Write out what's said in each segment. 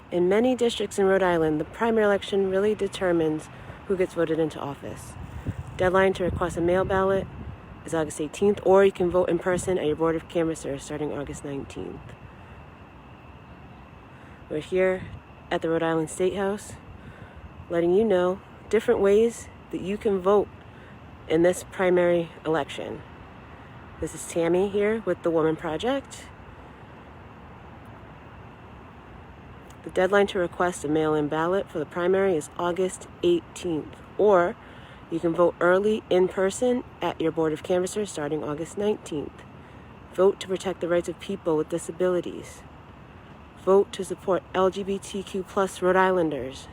In many districts in Rhode Island, the primary election really determines who gets voted into office. Deadline to request a mail ballot is August 18th, or you can vote in person at your Board of Canvassers starting August 19th. We're here at the Rhode Island Statehouse, letting you know different ways that you can vote in this primary election. This is Tammy here with the Woman Project. The deadline to request a mail-in ballot for the primary is August 18th, or you can vote early in person at your Board of Canvassers starting August 19th. Vote to protect the rights of people with disabilities. Vote to support LGBTQ+ Rhode Islanders.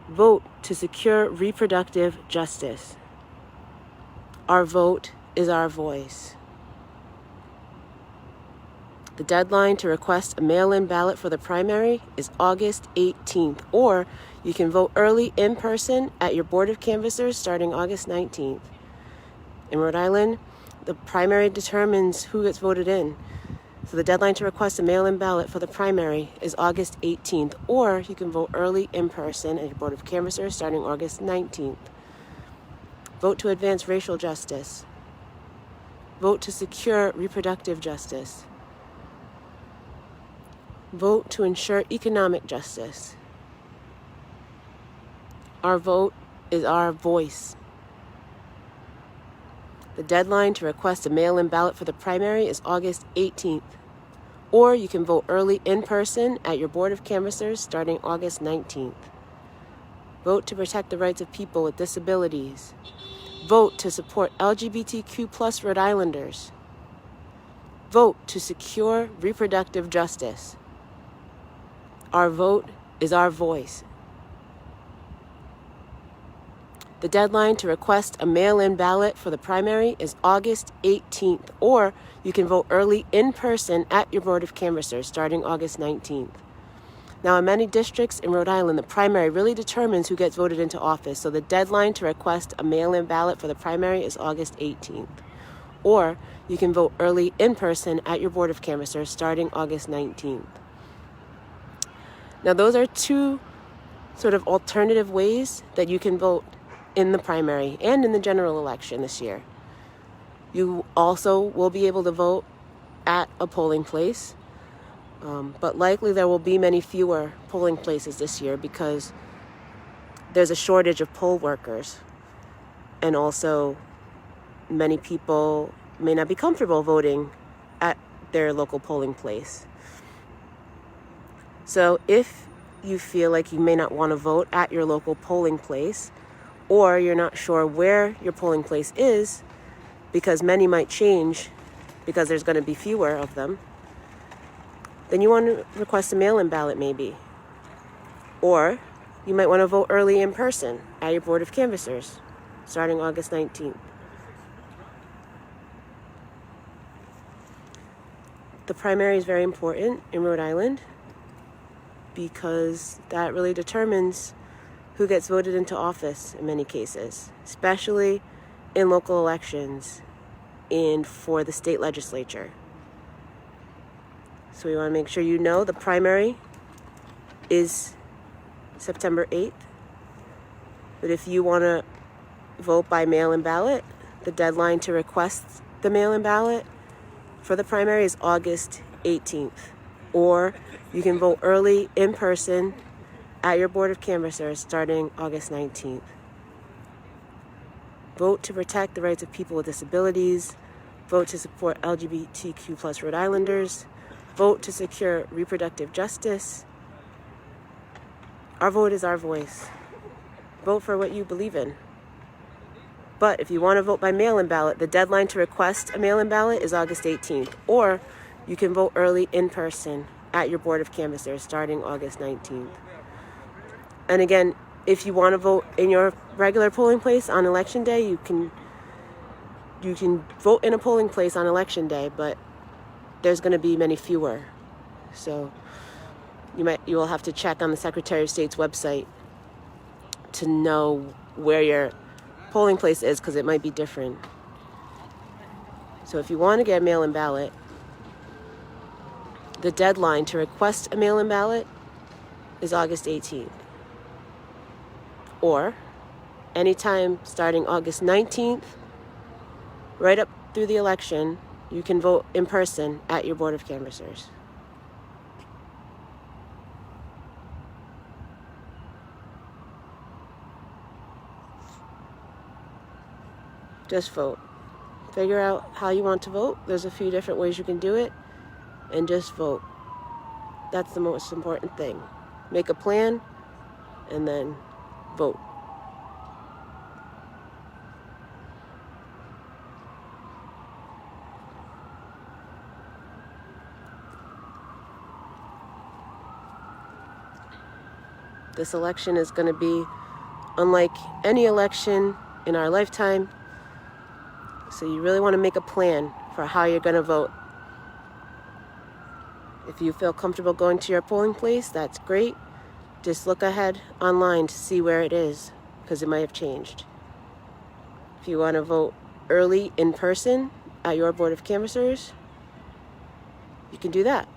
Vote to secure reproductive justice. Our vote is our voice. The deadline to request a mail-in ballot for the primary is August 18th, or you can vote early in person at your Board of Canvassers starting August 19th. In Rhode Island, the primary determines who gets voted in. So the deadline to request a mail-in ballot for the primary is August 18th, or you can vote early in person at your Board of Canvassers starting August 19th. Vote to advance racial justice. Vote to secure reproductive justice. Vote to ensure economic justice. Our vote is our voice. The deadline to request a mail-in ballot for the primary is August 18th, or you can vote early in person at your Board of Canvassers starting August 19th. Vote to protect the rights of people with disabilities. Vote to support LGBTQ+ Rhode Islanders. Vote to secure reproductive justice. Our vote is our voice. The deadline to request a mail-in ballot for the primary is August 18th, or you can vote early in person at your Board of Canvassers starting August 19th. Now, in many districts in Rhode Island, the primary really determines who gets voted into office, so the deadline to request a mail-in ballot for the primary is August 18th, or you can vote early in person at your Board of Canvassers starting August 19th. Now, those are two sort of alternative ways that you can vote in the primary and in the general election this year. You also will be able to vote at a polling place, but likely there will be many fewer polling places this year because there's a shortage of poll workers, and also many people may not be comfortable voting at their local polling place. So if you feel like you may not want to vote at your local polling place, or you're not sure where your polling place is, because many might change because there's going to be fewer of them, then you want to request a mail-in ballot maybe. Or you might want to vote early in person at your Board of Canvassers starting August 19th. The primary is very important in Rhode Island because that really determines who gets voted into office in many cases, especially in local elections and for the state legislature. So we want to make sure you know the primary is September 8th. But if you want to vote by mail-in ballot, the deadline to request the mail-in ballot for the primary is August 18th. Or you can vote early in person at your Board of Canvassers starting August 19th. Vote to protect the rights of people with disabilities. Vote to support LGBTQ+ Rhode Islanders. Vote to secure reproductive justice. Our vote is our voice. Vote for what you believe in. But if you want to vote by mail-in ballot, the deadline to request a mail-in ballot is August 18th. Or you can vote early in person at your Board of Canvassers starting August 19th. And again, if you want to vote in your regular polling place on election day, you can vote in a polling place on election day, but there's going to be many fewer. So you will have to check on the Secretary of State's website to know where your polling place is, because it might be different. So if you want to get a mail-in ballot, the deadline to request a mail-in ballot is August 18th. Or anytime starting August 19th, right up through the election, you can vote in person at your Board of Canvassers. Just vote. Figure out how you want to vote. There's a few different ways you can do it, and just vote. That's the most important thing. Make a plan, and then vote. This election is going to be unlike any election in our lifetime. So you really want to make a plan for how you're going to vote. If you feel comfortable going to your polling place, that's great. Just look ahead online to see where it is, because it might have changed. If you want to vote early in person at your Board of Canvassers, you can do that.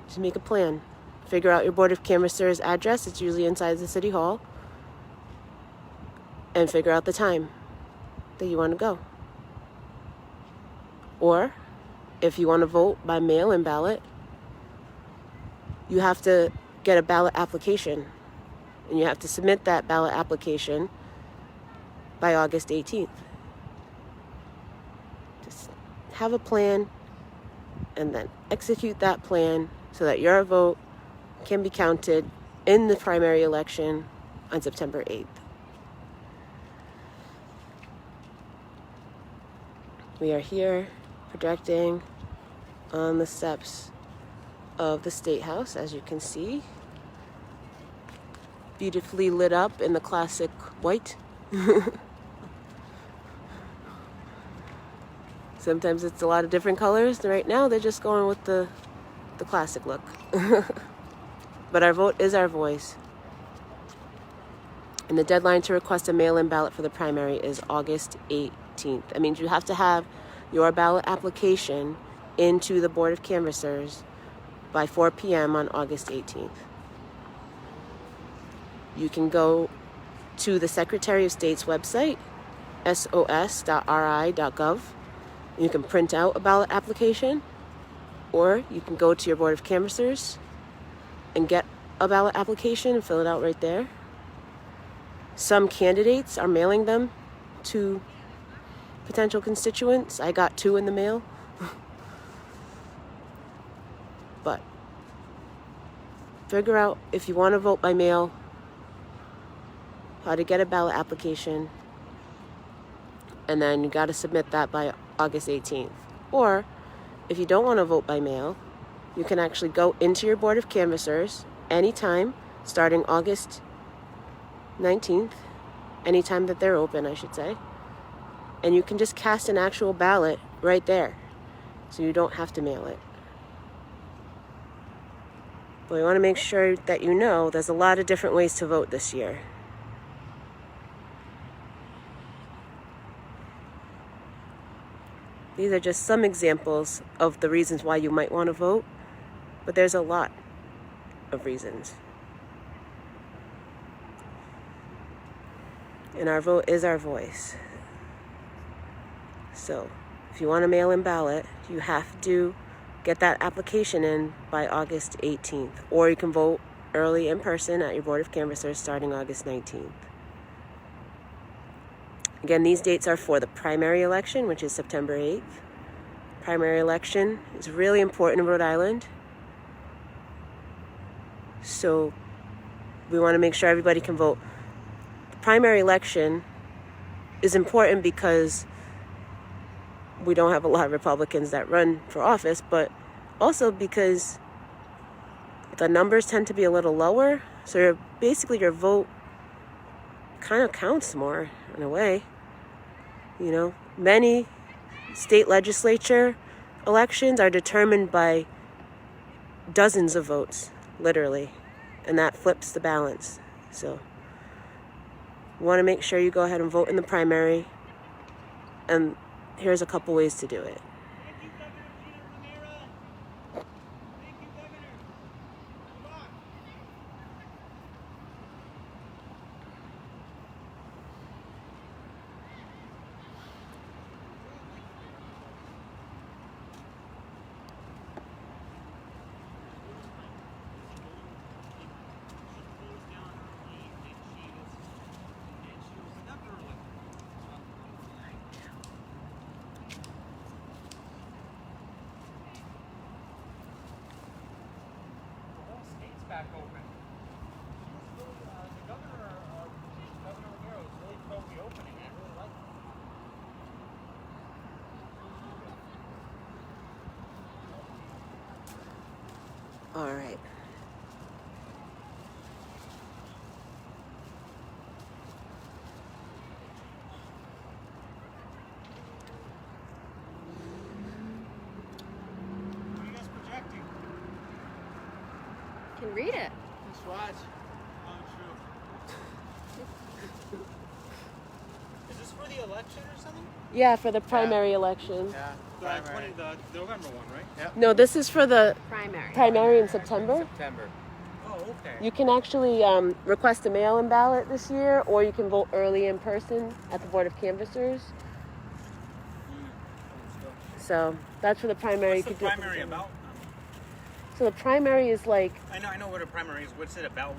Just make a plan. Figure out your Board of Canvassers address. It's usually inside the City Hall. And figure out the time that you want to go. Or, if you want to vote by mail-in ballot, you have to get a ballot application. And you have to submit that ballot application by August 18th. Just have a plan and then execute that plan so that your vote can be counted in the primary election on September 8th. We are here projecting on the steps of the Statehouse, as you can see. Beautifully lit up in the classic white. Sometimes it's a lot of different colors. Right now they're just going with the classic look. But our vote is our voice. And the deadline to request a mail-in ballot for the primary is August 18th. That means you have to have your ballot application into the Board of Canvassers by 4 p.m. on August 18th. You can go to the Secretary of State's website, sos.ri.gov. You can print out a ballot application, or you can go to your Board of Canvassers and get a ballot application and fill it out right there. Some candidates are mailing them to potential constituents. I got 2 in the mail. But figure out if you want to vote by mail, how to get a ballot application, and then you got to submit that by August 18th. Or if you don't want to vote by mail, you can actually go into your Board of Canvassers anytime starting August 19th, anytime that they're open, I should say. And you can just cast an actual ballot right there, so you don't have to mail it. But we want to make sure that you know there's a lot of different ways to vote this year. These are just some examples of the reasons why you might want to vote, but there's a lot of reasons. And our vote is our voice. So if you want a mail-in ballot, you have to get that application in by August 18th. Or you can vote early in person at your Board of Canvassers starting August 19th. Again, these dates are for the primary election, which is September 8th. Primary election is really important in Rhode Island. So we want to make sure everybody can vote. The primary election is important because we don't have a lot of Republicans that run for office, but also because the numbers tend to be a little lower. So basically your vote kind of counts more in a way. You know, many state legislature elections are determined by dozens of votes, literally, and that flips the balance. So you want to make sure you go ahead and vote in the primary, and here's a couple ways to do it. back open. The governor, Governor Romero, is really pro-reopening. I really like it. All right. What are you guys projecting? Can read it. Just watch. Oh, true. Is this for the election or something? Yeah, for the primary election. Yeah. The November one, right? Yep. No, this is for the Primary. primary in September. September. Oh, okay. You can actually request a mail-in ballot this year, or you can vote early in person at the Board of Canvassers. So that's for the primary. What's the You could do it primary for the- about? So the primary is like, I know what a primary is. What's it about?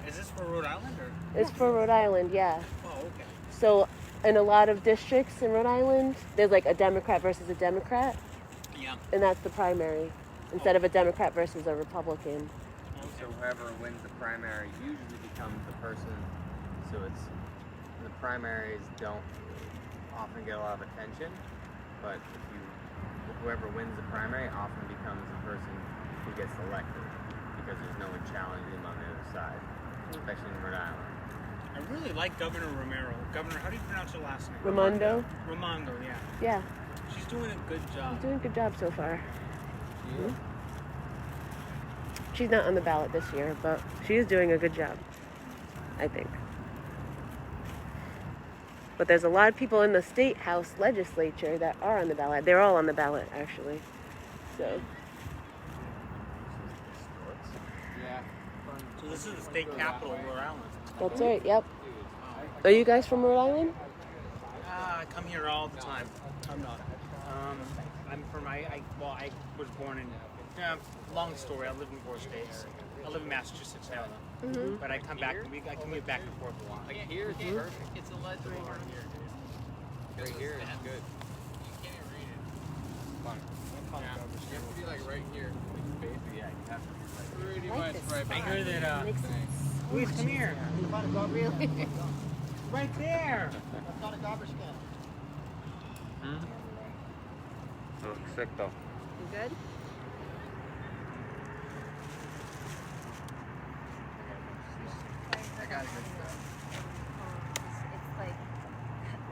Is this for Rhode Island or? it's for Rhode Island, yeah. Oh, okay. So in a lot of districts in Rhode Island, there's like a Democrat versus a Democrat, Yeah. and that's the primary, instead of a Democrat versus a Republican. So whoever wins the primary usually becomes the person. So it's the primaries don't often get a lot of attention, but whoever wins the primary often becomes the person who gets elected because there's no one challenging them on the other side, especially in Rhode Island. I really like Governor Romero. Governor, how do you pronounce her last name? Raimondo? Raimondo, yeah. Yeah, She's doing a good job. she's doing a good job so far. Mhm. She's not on the ballot this year, but she is doing a good job, I think. But there's a lot of people in the state house legislature that are on the ballot. They're all on the ballot, actually. So, Yeah. So this is the state capital of Rhode Island. that's right, yep. Are you guys from Rhode Island? I come here all the time. I'm not. I'm from, I was born in, long story, I live in 4 states. I live in Massachusetts now, Mm-hmm. but I commute back and forth a lot. Like here, it's perfect. It's a ledge right here. Right here, it's good. You can't even read it. Fun. Yeah. You have to be like right here. Basically, yeah, you have to be like Pretty Like much this. right I behind. hear that, Makes sense. Louise, come here. Really? Right there. I've got a garbage can. Looks sick though. You good? I got it. It's like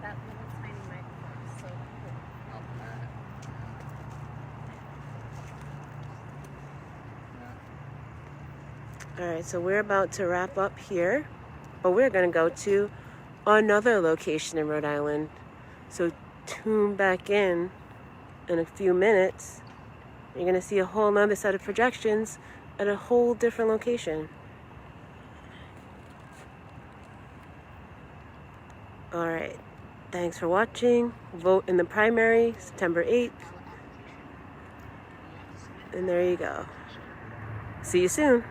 that little tiny microphone is so cool. All right, so we're about to wrap up here, but we're going to go to another location in Rhode Island. So tune back in a few minutes. You're going to see a whole nother set of projections at a whole different location. All right, thanks for watching. Vote in the primary, September 8th. And there you go. See you soon.